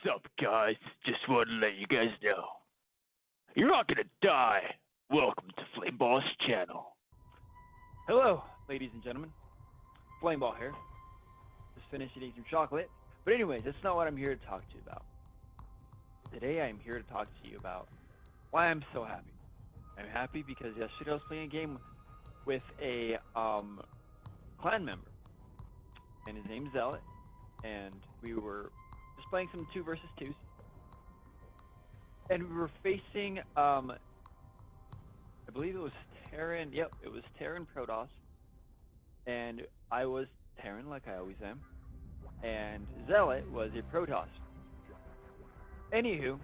up, guys? Just want to let you guys know. You're not gonna die. Welcome to Flameball's channel. Hello, ladies and gentlemen. Flameball here. Just finished eating some chocolate. But anyways, that's not what I'm here to talk to you about. Today I'm here to talk to you about why I'm so happy. I'm happy because yesterday I was playing a game with a clan member. And his name's Zealot. And we were just playing some 2 versus 2s. And we were facing, I believe it was Terran, yep, it was Terran Protoss. And I was Terran, like I always am. And Zealot was a Protoss. Anywho,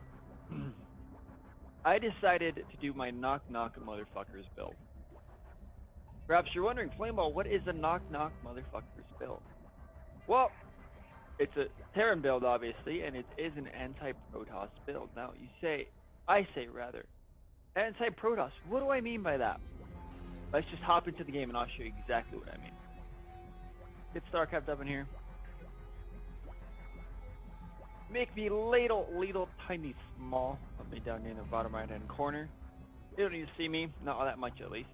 I decided to do my knock knock motherfuckers build. Perhaps you're wondering, Flameball, what is a knock knock motherfuckers build? Well, it's a Terran build, obviously, and it is an anti-Protoss build. Now, I say rather, anti-Protoss. What do I mean by that? Let's just hop into the game and I'll show you exactly what I mean. Get StarCraft up in here. Make me little tiny small. Put me down near the bottom right hand corner. You don't need to see me, not all that much at least.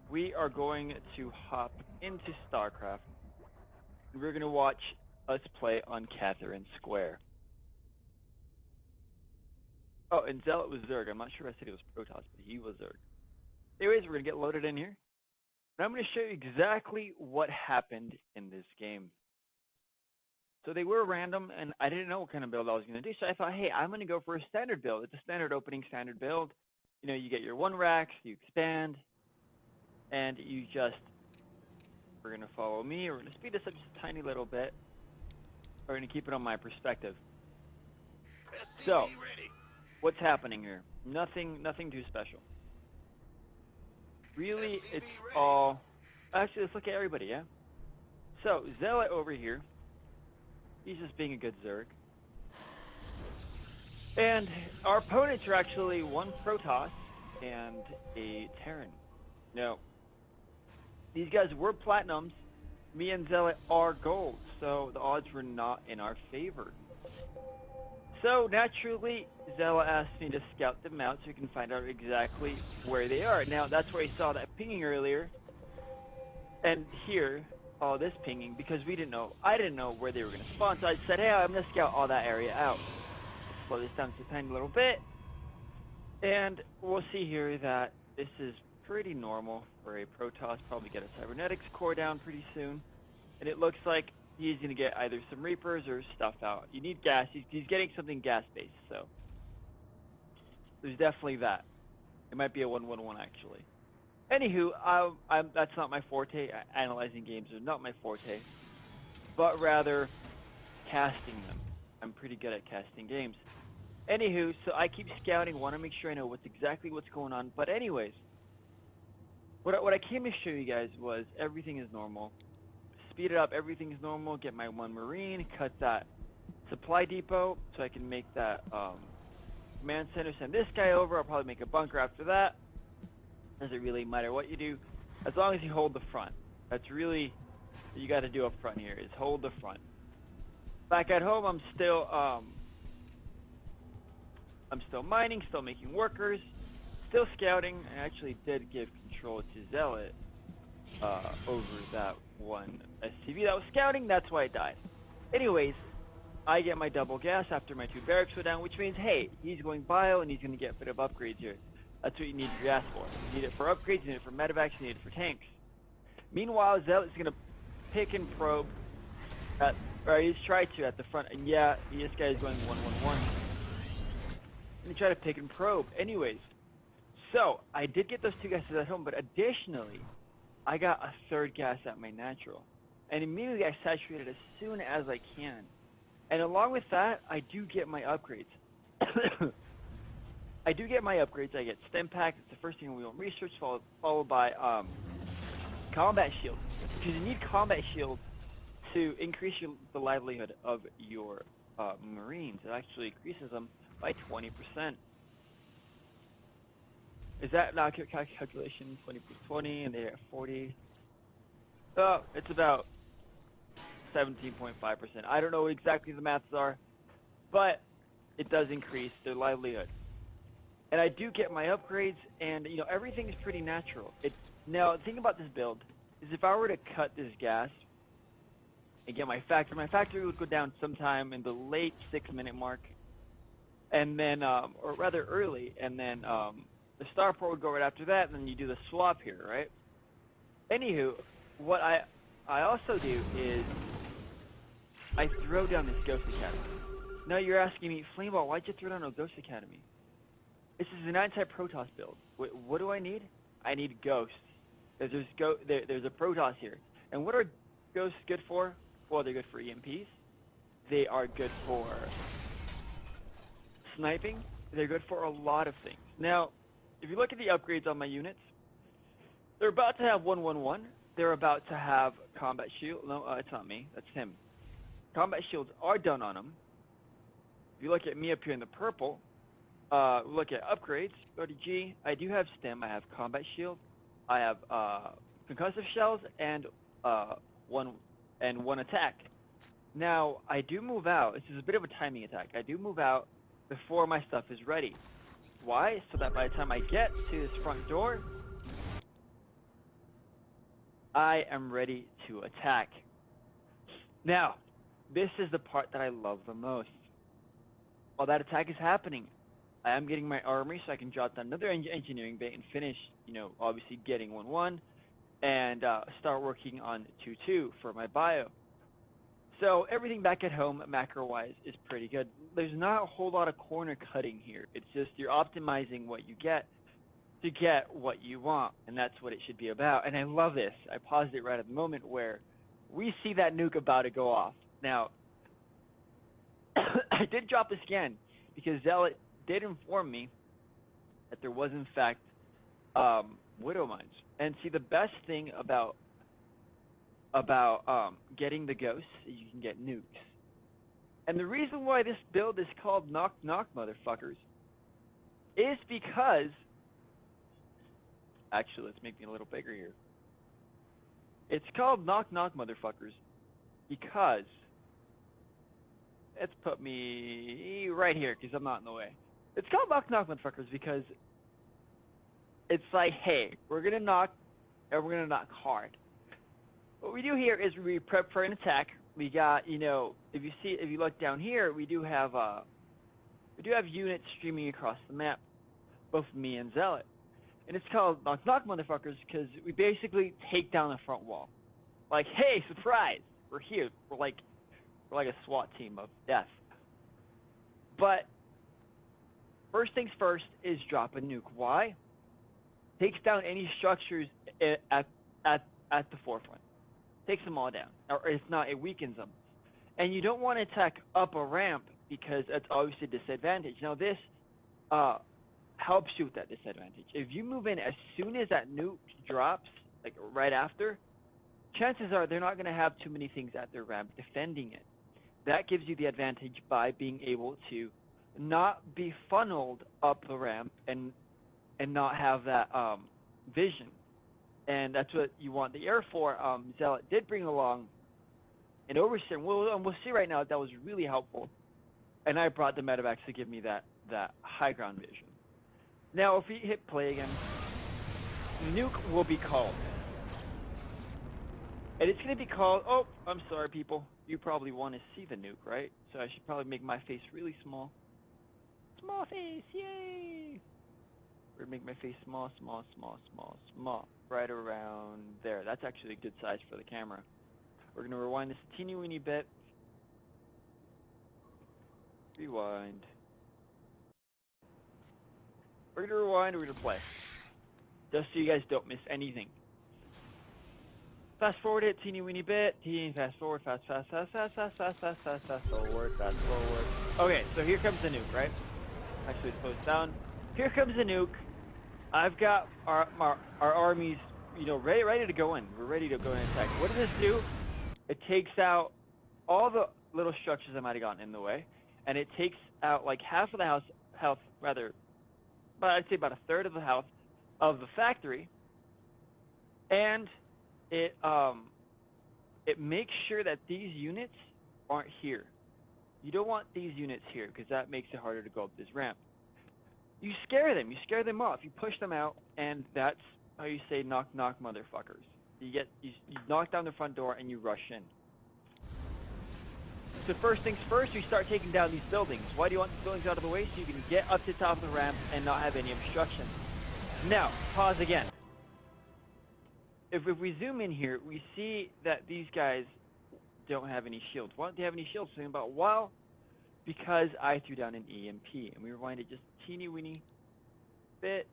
We are going to hop into StarCraft. We're going to watch us play on Katherine Square. Oh, and Zealot was Zerg. I'm not sure I said he was Protoss, but he was Zerg. Anyways, we're going to get loaded in here. And I'm going to show you exactly what happened in this game. So they were random, and I didn't know what kind of build I was going to do. So I thought, hey, I'm going to go for a standard build. It's a standard opening, standard build. You know, you get your 1 racks, you expand, and you just... We're going to follow me. We're going to speed this up just a tiny little bit. We're going to keep it on my perspective. So, what's happening here? Nothing too special. Really, it's all... Actually, let's look at everybody, yeah? So, Zealot over here. He's just being a good Zerg. And our opponents are actually 1 Protoss and a Terran. No. These guys were Platinums. Me and Zealot are Gold. So the odds were not in our favor. So naturally, Zealot asked me to scout them out so we can find out exactly where they are. Now that's where I saw that pinging earlier. And here, all this pinging, because I didn't know where they were going to spawn. So I said, hey, I'm going to scout all that area out. Slow this down just a tiny little bit. And we'll see here that this is pretty normal for a Protoss. Probably get a cybernetics core down pretty soon. And it looks like he's going to get either some Reapers or stuff out. You need gas. He's getting something gas-based, so there's definitely that. It might be a 1-1-1 actually. Anywho, that's not my forte. Analyzing games is not my forte, but rather casting them. I'm pretty good at casting games. Anywho, so I keep scouting, want to make sure I know what's going on. But anyways, what I came to show you guys was everything is normal. Speed it up, everything is normal. Get my 1 Marine, cut that supply depot so I can make that command center. Send this guy over. I'll probably make a bunker after that. Doesn't really matter what you do, as long as you hold the front. That's really what you got to do up front here, is hold the front. Back at home, I'm still mining, still making workers, still scouting. I actually did give control to Zealot over that 1 SCV that was scouting. That's why I died. Anyways, I get my double gas after my 2 barracks go down, which means, hey, he's going bio and he's going to get a bit of upgrades here. That's what you need your gas for. You need it for upgrades, you need it for medevacs, you need it for tanks. Meanwhile, Zealot's going to pick and probe, or he's tried to at the front, and yeah, this guy is going 1-1-1. And he tried to pick and probe. Anyways, so I did get those 2 gases at home, but additionally, I got a 3rd gas at my natural. And immediately I saturated as soon as I can. And along with that, I do get my upgrades. I get stem pack. It's the first thing we want research, followed by combat shield. Because you need combat shield to increase the livelihood of your Marines. It actually increases them by 20%. Is that not calculation? 20 plus 20, and they're at 40. Oh, it's about 17.5%. I don't know what exactly the maths are, but it does increase their livelihood. And I do get my upgrades, and everything is pretty natural. Now the thing about this build is if I were to cut this gas and get my factory would go down sometime in the late 6-minute mark, and then or rather early, and then the starport would go right after that, and then you do the swap here, right? Anywho, what I also do is I throw down this Ghost Academy. Now you're asking me, Flameball, why'd you throw down a Ghost Academy? This is an anti-Protoss build. What do I need? I need ghosts. There's a Protoss here. And what are ghosts good for? Well, they're good for EMPs. They are good for sniping. They're good for a lot of things. Now, if you look at the upgrades on my units, they're about to have 1-1-1. They're about to have combat shield. No, it's not me. That's him. Combat shields are done on them. If you look at me up here in the purple, look at upgrades. Go to G. I do have stim. I have combat shield. I have concussive shells and one attack. Now I do move out. This is a bit of a timing attack. I do move out before my stuff is ready. Why? So that by the time I get to this front door, I am ready to attack. Now, this is the part that I love the most. While that attack is happening, I am getting my armory so I can jot down another engineering bay and finish, obviously getting 1-1 and start working on 2-2 for my bio. So everything back at home, macro-wise, is pretty good. There's not a whole lot of corner cutting here. It's just you're optimizing what you get to get what you want, and that's what it should be about. And I love this. I paused it right at the moment where we see that nuke about to go off. Now, I did drop a scan because Zealot did inform me that there was, in fact, Widow Mines. And see, the best thing about getting the ghosts is you can get nukes. And the reason why this build is called Knock Knock Motherfuckers is because... Actually, let's make it a little bigger here. It's called Knock Knock Motherfuckers because... Let's put me right here because I'm not in the way. It's called Knock Knock Motherfuckers because it's like, hey, we're going to knock and we're going to knock hard. What we do here is we prep for an attack. We got, if you look down here, we do have units streaming across the map, both me and Zealot. And it's called Knock Knock Motherfuckers because we basically take down the front wall. Like, hey, surprise, we're here. We're like a SWAT team of death. But first things first is drop a nuke. Why? Takes down any structures at the forefront. Takes them all down. Or if not, it weakens them. And you don't want to attack up a ramp because that's obviously a disadvantage. Now this helps you with that disadvantage. If you move in as soon as that nuke drops, like right after, chances are they're not going to have too many things at their ramp defending it. That gives you the advantage by being able to not be funneled up the ramp and not have that vision. And that's what you want the air for. Zealot did bring along an overseer. We'll see right now that was really helpful. And I brought the medevacs to give me that high ground vision. Now, if we hit play again, the nuke will be called. And it's going to be called, oh, I'm sorry, people. You probably want to see the nuke, right? So I should probably make my face really small. Small face, yay! We're going to make my face small. Right around there. That's actually a good size for the camera. We're going to rewind this a teeny weeny bit. Rewind. We're going to rewind, we're going to play. Just so you guys don't miss anything. Fast forward it, teeny weeny bit. Fast forward, fast forward. Okay, so here comes the nuke, right? Actually, slow it down. Here comes the nuke. I've got our armies, ready to go in. We're ready to go in and attack. What does this do? It takes out all the little structures that might have gotten in the way, and it takes out like half of the health, rather, but I'd say about a third of the health of the factory, and it makes sure that these units aren't here. You don't want these units here because that makes it harder to go up this ramp. You scare them. You scare them off. You push them out, and that's how you say knock knock motherfuckers. You knock down the front door and you rush in. So first things first, you start taking down these buildings. Why do you want these buildings out of the way? So you can get up to the top of the ramp and not have any obstruction. Now, pause again. If we zoom in here, we see that these guys don't have any shields. Why don't they have any shields? Thinking about, well, because I threw down an EMP, and we rewind it just teeny weeny bit.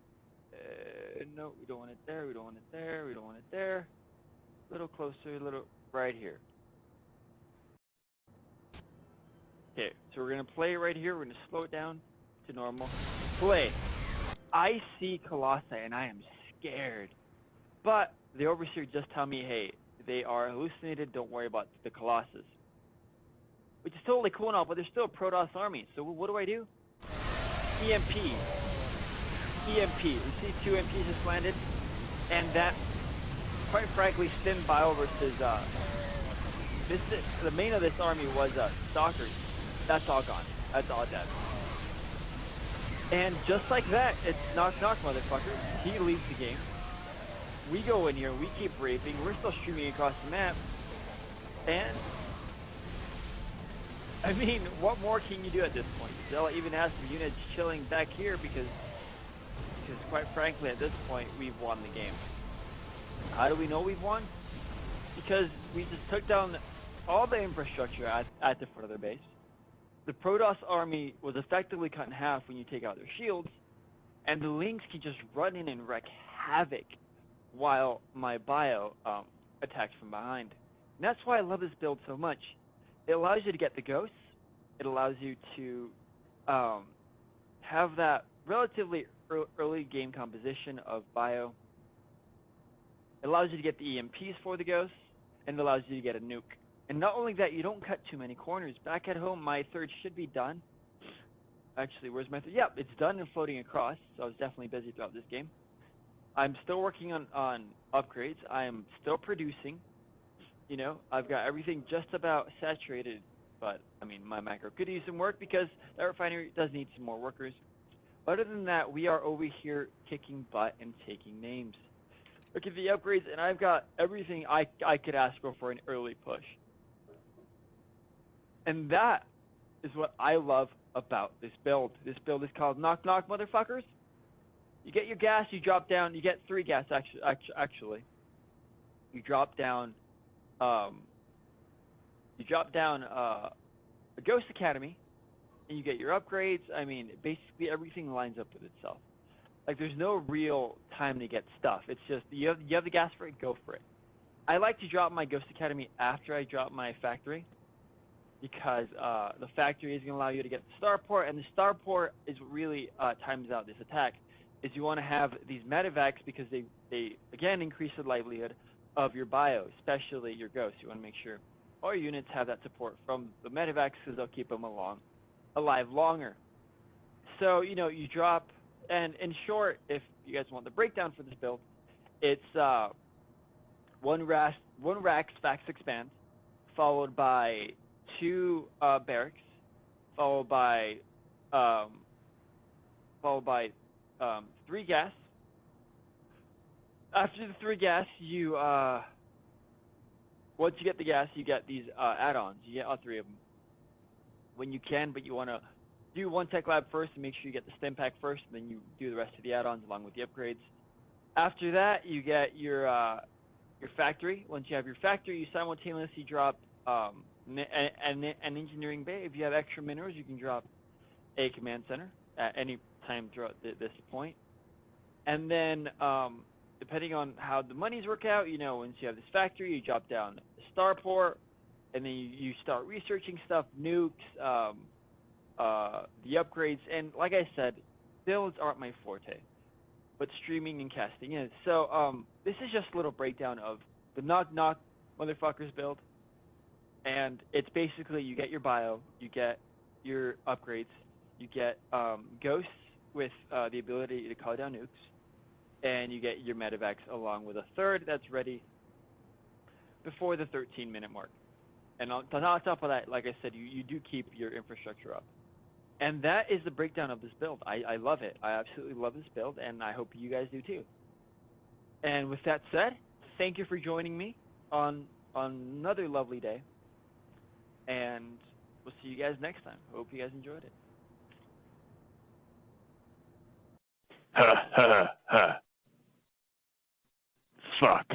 No, we don't want it there. We don't want it there. We don't want it there. A little closer, a little right here. Okay, so we're gonna play right here. We're gonna slow it down to normal. Play. I see Colossi, and I am scared. But the overseer just tell me, hey, they are hallucinated. Don't worry about the Colossus. Which is totally cool and all, but there's still a Protoss army. So what do I do? EMP. EMP. We see 2 EMPs just landed. And that, quite frankly, Sin Bio versus, the main of this army was, Stalkers. That's all gone. That's all dead. And just like that, it's knock knock, motherfucker. He leaves the game. We go in here, we keep raping, we're still streaming across the map. And I mean, what more can you do at this point? Zealot even has some units chilling back here because quite frankly at this point we've won the game. How do we know we've won? Because we just took down all the infrastructure at the front of their base. The Protoss army was effectively cut in half when you take out their shields, and the Lynx can just run in and wreak havoc while my bio attacks from behind. And that's why I love this build so much. It allows you to get the ghosts. It allows you to have that relatively early game composition of bio. It allows you to get the EMPs for the ghosts, and it allows you to get a nuke. And not only that, you don't cut too many corners. Back at home, my third should be done. Actually, where's my third? Yep, it's done and floating across, so I was definitely busy throughout this game. I'm still working on upgrades. I am still producing. You know, I've got everything just about saturated, but, I mean, my macro could use some work because that refinery does need some more workers. Other than that, we are over here kicking butt and taking names. Look at the upgrades, and I've got everything I could ask for an early push. And that is what I love about this build. This build is called Knock Knock, motherfuckers. You get your gas, you drop down, you get 3 gas actually. You drop down a Ghost Academy, and you get your upgrades. I mean, basically everything lines up with itself. Like, there's no real time to get stuff. It's just, you have the gas for it, go for it. I like to drop my Ghost Academy after I drop my factory, because the factory is going to allow you to get the starport, and the starport is what really times out this attack. Is you want to have these medevacs because they again increase the livelihood of your bio, especially your ghosts. You want to make sure all your units have that support from the medevacs because they'll keep them alive longer. So, you know, you drop, and in short, if you guys want the breakdown for this build, it's 1 Rax Fax Expand, followed by 2 barracks, followed by 3 gas. After the 3 gas, you once you get the gas, you get these add-ons. You get all 3 of them when you can, but you want to do 1 tech lab first and make sure you get the stim pack first, and then you do the rest of the add-ons along with the upgrades. After that, you get your factory. Once you have your factory, you simultaneously drop an engineering bay. If you have extra minerals, you can drop a command center at any time throughout this point. And then, depending on how the monies work out, you know, once you have this factory, you drop down the starport, and then you start researching stuff, nukes, the upgrades, and like I said, builds aren't my forte, but streaming and casting is. So, this is just a little breakdown of the Knock Knock motherfuckers build, and it's basically you get your bio, you get your upgrades, you get ghosts with the ability to call down nukes, and you get your medevacs along with a third that's ready before the 13-minute mark. And on top of that, like I said, you do keep your infrastructure up. And that is the breakdown of this build. I love it. I absolutely love this build, and I hope you guys do too. And with that said, thank you for joining me on another lovely day. And we'll see you guys next time. Hope you guys enjoyed it. Ha ha ha. Fuck.